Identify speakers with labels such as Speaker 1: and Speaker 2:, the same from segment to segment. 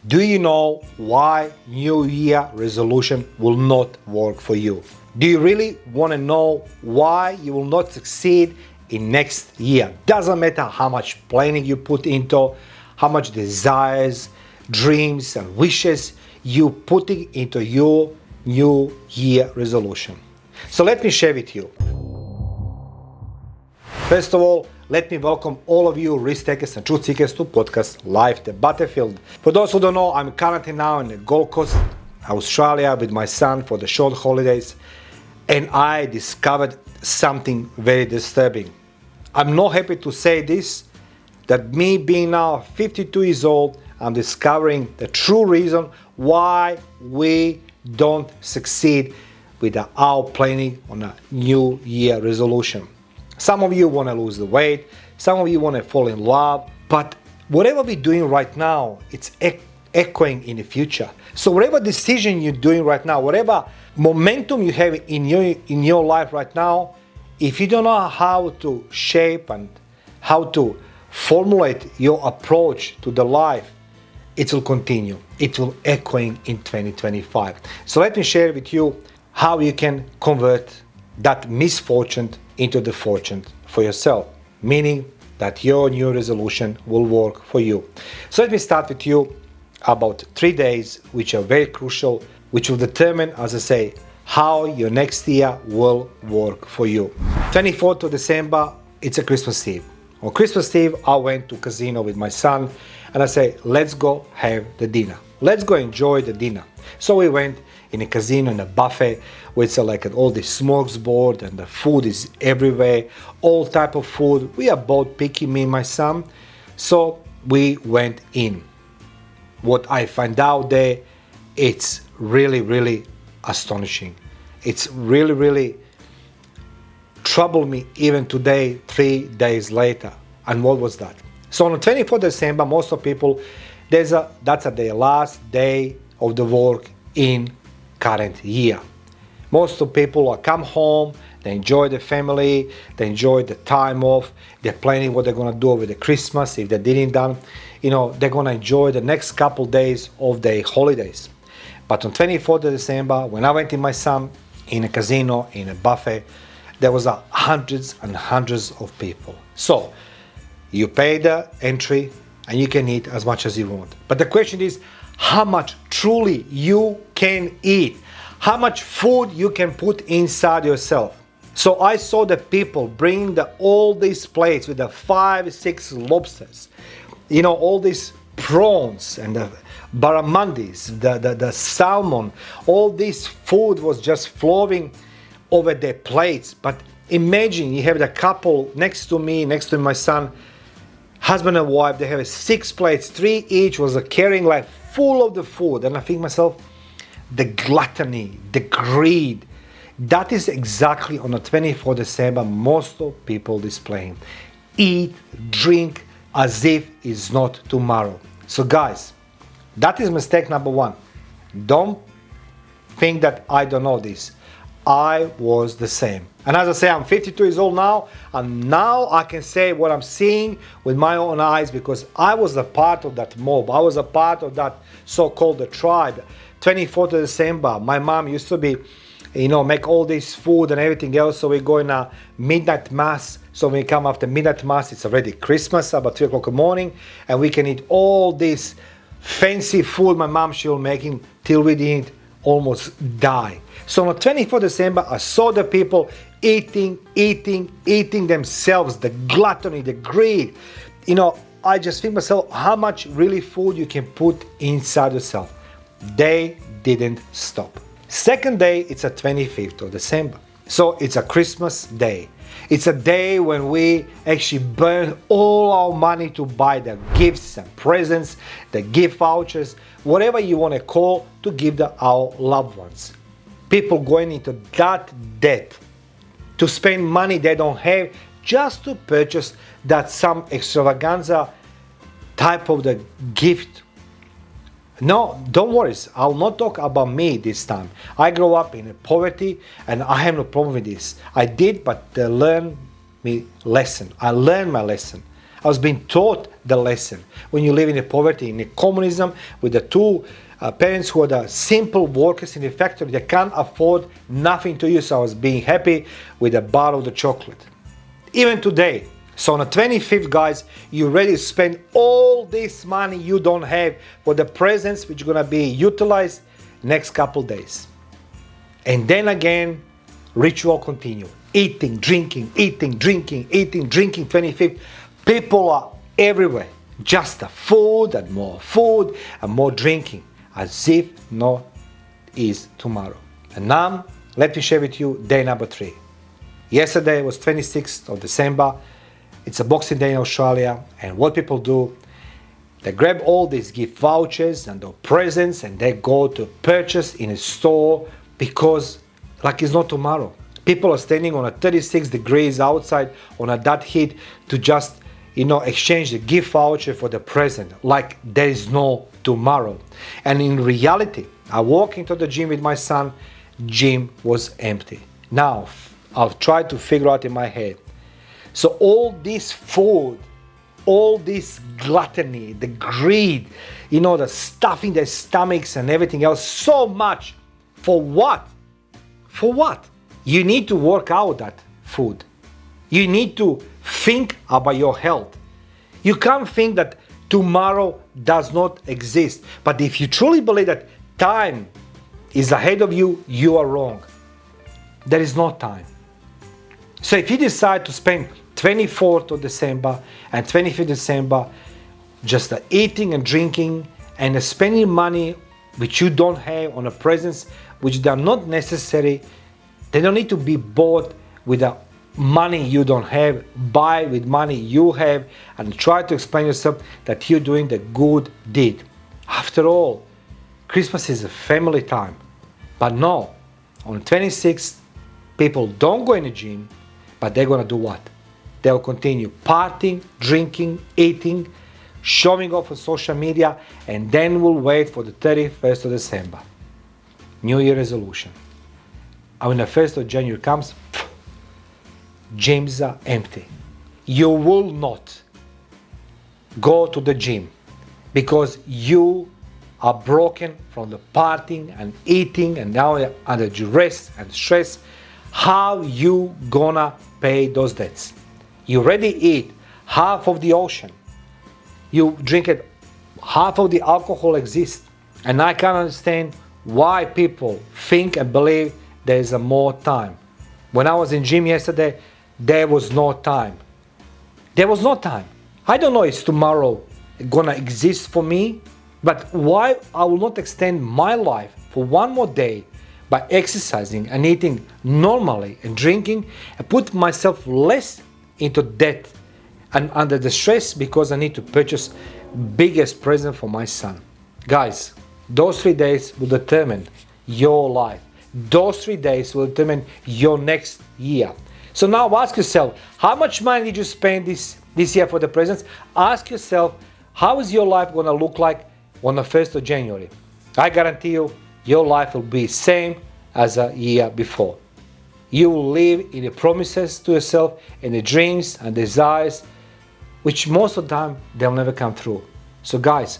Speaker 1: Do you know why New Year resolution will not work for you? Do you really want to know why you will not succeed in next year? Doesn't matter how much planning you put into, how much desires, dreams and wishes you putting into your New Year resolution. So let me share with you. First of all, let me welcome all of you risk takers and truth seekers to podcast Life the Battlefield. For those who don't know, I'm currently now in the Gold Coast, Australia with my son for the short holidays, and I discovered something very disturbing. I'm not happy to say this, that me being now 52 years old, I'm discovering the true reason why we don't succeed with our planning on a New Year resolution. Some of you want to lose the weight, some of you want to fall in love, but whatever we're doing right now, it's echoing in the future. So whatever decision you're doing right now, whatever momentum you have in your life right now, if you don't know how to shape and how to formulate your approach to the life, it will continue. It will echoing in 2025. So let me share with you how you can convert that misfortune into the fortune for yourself, meaning that your new resolution will work for you. So let me start with you about 3 days which are very crucial, which will determine, as I say, how your next year will work for you. 24th of December, it's a Christmas Eve. On Christmas Eve, I went to casino with my son and I say, let's go have the dinner. Let's go enjoy the dinner. So we went in a casino, in a buffet, where it's like all the smorgasbord and the food is everywhere, all type of food. We are both picky, me and my son. So we went in. What I find out there, it's really, really astonishing. It's really, really troubled me even today, 3 days later. And what was that? So on the 24th December, most of people, that's their last day of the work in current year. Most of people are come home, they enjoy the family, they enjoy the time off, they're planning what they're gonna do over the Christmas if they didn't done. They're gonna enjoy the next couple days of their holidays. But on 24th of December, when I went with my son in a casino, in a buffet, there was hundreds and hundreds of people. So you pay the entry and you can eat as much as you want. But the question is, how much truly you can eat? How much food you can put inside yourself? So I saw the people bringing all these plates with the 5-6 lobsters, all these prawns and the barramundis, the salmon, all this food was just flowing over their plates. But imagine you have the couple next to me, next to my son, husband and wife, they have 6 plates, 3 each was carrying like full of the food. And I think myself, the gluttony, the greed, that is exactly on the 24th December most of people displaying. Eat, drink as if it's not tomorrow. So guys, that is mistake number 1. Don't think that I don't know this. I was the same. And as I say, I'm 52 years old now, and now I can say what I'm seeing with my own eyes because I was a part of that mob. I was a part of that so-called the tribe. 24th of December, my mom used to be, make all this food and everything else. So we go in a midnight mass. So when we come after midnight mass, it's already Christmas, about 3 o'clock in the morning, and we can eat all this fancy food my mom she was making till we didn't almost die. So on the 24th December, I saw the people eating themselves, the gluttony, the greed. I just think myself, how much really food you can put inside yourself. They didn't stop. Second day, it's a 25th of December. So it's a Christmas day. It's a day when we actually burn all our money to buy the gifts and presents, the gift vouchers, whatever you want to call, to give our loved ones. People going into that debt to spend money they don't have just to purchase that some extravaganza type of the gift. No, don't worry, I'll not talk about me this time. I grew up in poverty and I have no problem with this. I did, but they learned me lesson. I learned my lesson. I was being taught the lesson. When you live in poverty, in communism, with the two parents who are the simple workers in the factory, they can't afford nothing to you, so I was being happy with a bar of the chocolate. Even today, so on the 25th, guys, you're ready to spend all this money you don't have for the presents which are going to be utilized next couple days. And then again, ritual continue. Eating, drinking, 25th. People are everywhere. Just the food and more drinking. As if no is tomorrow. And now, let me share with you day number 3. Yesterday was 26th of December. It's a Boxing Day in Australia. And what people do, they grab all these gift vouchers and the presents and they go to purchase in a store because like it's not tomorrow. People are standing on a 36 degrees outside on a that heat to just, exchange the gift voucher for the present like there is no tomorrow. And in reality, I walk into the gym with my son, gym was empty. Now, I've tried to figure out in my head. So all this food, all this gluttony, the greed, the stuffing their stomachs and everything else, so much. For what? For what? You need to work out that food. You need to think about your health. You can't think that tomorrow does not exist. But if you truly believe that time is ahead of you, you are wrong. There is no time. So if you decide to spend 24th of December and 25th December just eating and drinking and spending money which you don't have on a presents which they are not necessary, they don't need to be bought with the money you don't have. Buy with money you have and try to explain yourself that you're doing the good deed. After all, Christmas is a family time. But no, on 26th, people don't go in the gym, but they're going to do what? They'll continue partying, drinking, eating, showing off on social media, and then we'll wait for the 31st of December. New Year resolution. And when the 1st of January comes, gyms are empty. You will not go to the gym because you are broken from the partying and eating and now you're under duress and stress. How you gonna pay those debts? You already eat half of the ocean. You drink it, half of the alcohol exists. And I can't understand why people think and believe there is a more time. When I was in gym yesterday, there was no time. There was no time. I don't know if tomorrow gonna exist for me, but why I will not extend my life for one more day by exercising and eating normally and drinking and put myself less into debt and under the stress because I need to purchase biggest present for my son. Guys, those 3 days will determine your life. Those 3 days will determine your next year. So now ask yourself, how much money did you spend this year for the presents? Ask yourself, how is your life going to look like on the 1st of January? I guarantee you, your life will be same as a year before. You will live in the promises to yourself and the dreams and desires, which most of the time, they'll never come through. So guys,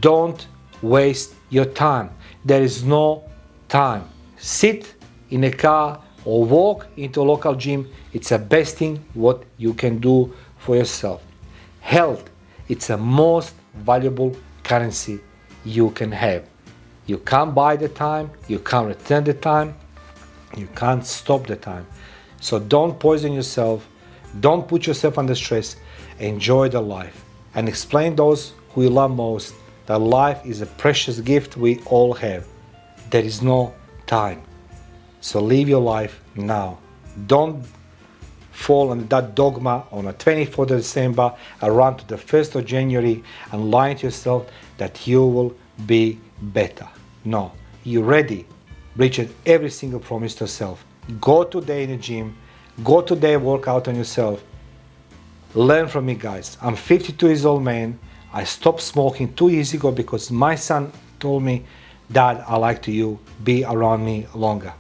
Speaker 1: don't waste your time. There is no time. Sit in a car or walk into a local gym. It's the best thing what you can do for yourself. Health, it's the most valuable currency you can have. You can't buy the time, you can't return the time, you can't stop the time. So don't poison yourself, don't put yourself under stress, enjoy the life. And explain those who you love most that life is a precious gift we all have. There is no time. So live your life now. Don't fall under that dogma on the 24th of December and run to the 1st of January and lie to yourself that you will be better. No, you already breached every single promise to yourself. Go today in the gym, go today work out on yourself. Learn from me, guys. I'm 52 years old man. I stopped smoking 2 years ago because my son told me, Dad, I like to you be around me longer.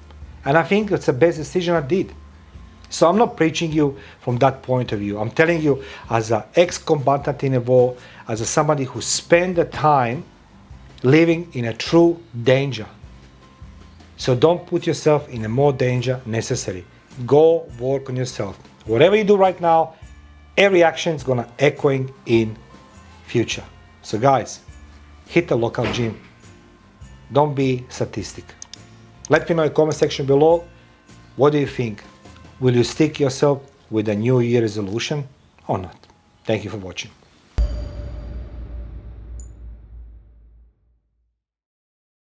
Speaker 1: And I think it's the best decision I did. So I'm not preaching you from that point of view. I'm telling you as an ex-combatant in a war, as somebody who spent the time living in a true danger. So don't put yourself in a more danger necessary. Go work on yourself. Whatever you do right now, every action is gonna echoing in future. So guys, hit the local gym. Don't be statistic. Let me know in the comment section below, what do you think? Will you stick yourself with a New Year resolution or not? Thank you for watching.